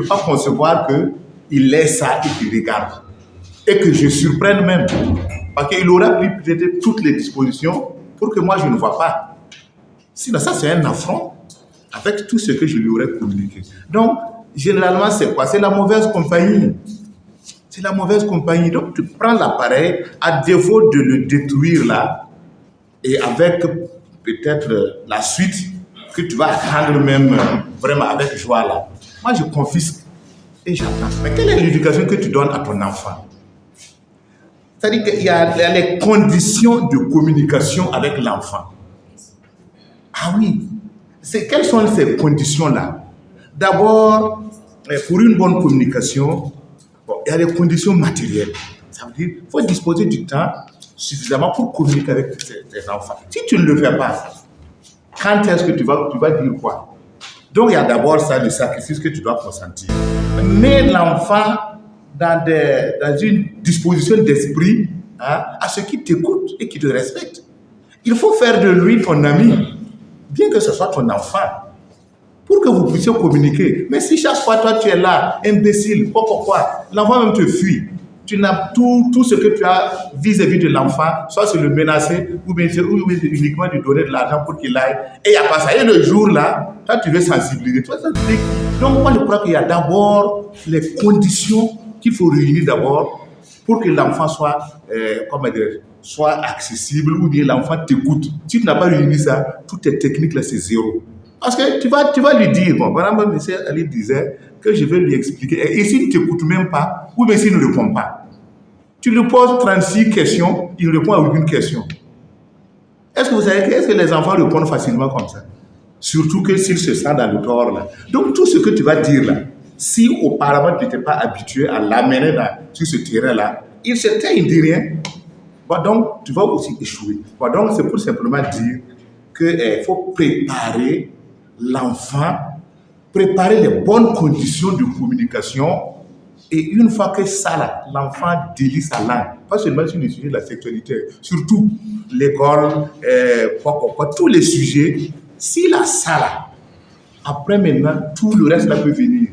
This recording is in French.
peux pas concevoir qu'il laisse ça et qu'il regarde. Et que je surprenne même. Parce qu'il aura pris peut-être toutes les dispositions pour que moi je ne vois pas. Sinon, ça c'est un affront avec tout ce que je lui aurais communiqué. Donc, généralement, c'est quoi? C'est la mauvaise compagnie. C'est la mauvaise compagnie. Donc, tu prends l'appareil, à défaut de le détruire là, et avec peut-être la suite que tu vas attendre même vraiment avec joie là. Moi, je confisque et j'attends. Mais quelle est l'éducation que tu donnes à ton enfant? C'est-à-dire qu'il y a les conditions de communication avec l'enfant. Ah oui, quelles sont ces conditions-là? D'abord, pour une bonne communication, il y a les conditions matérielles. Ça veut dire qu'il faut disposer du temps suffisamment pour communiquer avec tes enfants. Si tu ne le fais pas, quand est-ce que tu vas dire quoi? Donc, il y a d'abord ça, le sacrifice que tu dois consentir. Mais l'enfant dans une disposition d'esprit à ce qui t'écoute et qui te respecte. Il faut faire de lui ton ami, bien que ce soit ton enfant, pour que vous puissiez communiquer. Mais si chaque fois toi tu es là, imbécile, pourquoi, l'enfant même te fuit. Tu n'as tout ce que tu as vis-à-vis de l'enfant, soit c'est le menacer, ou bien uniquement lui donner de l'argent pour qu'il aille. Et il n'y a pas ça. Et le jour là, toi tu veux sensibiliser. Donc moi je crois qu'il y a d'abord les conditions qu'il faut réunir d'abord pour que l'enfant soit accessible ou bien l'enfant t'écoute. Si tu n'as pas réuni ça, toutes tes techniques là c'est zéro. Parce que tu vas lui dire, bon, par exemple, M. Ali disait que je vais lui expliquer. Et s'il ne t'écoute même pas, ou bien s'il ne répond pas, tu lui poses 36 questions, il répond à aucune question. Est-ce que vous savez est-ce que les enfants répondent facilement comme ça? Surtout que s'ils se sentent dans le tort là. Donc tout ce que tu vas dire là, si auparavant tu n'étais pas habitué à l'amener sur ce terrain-là, il se tait, il ne dit rien. Bon, donc tu vas aussi échouer. Bon, donc c'est pour simplement dire qu'il faut préparer l'enfant, préparer les bonnes conditions de communication. Et une fois que ça, là, l'enfant délie sa langue, pas seulement sur le sujet de la sexualité, surtout l'école, tous les sujets, s'il a ça, là, après maintenant, tout le reste là peut venir.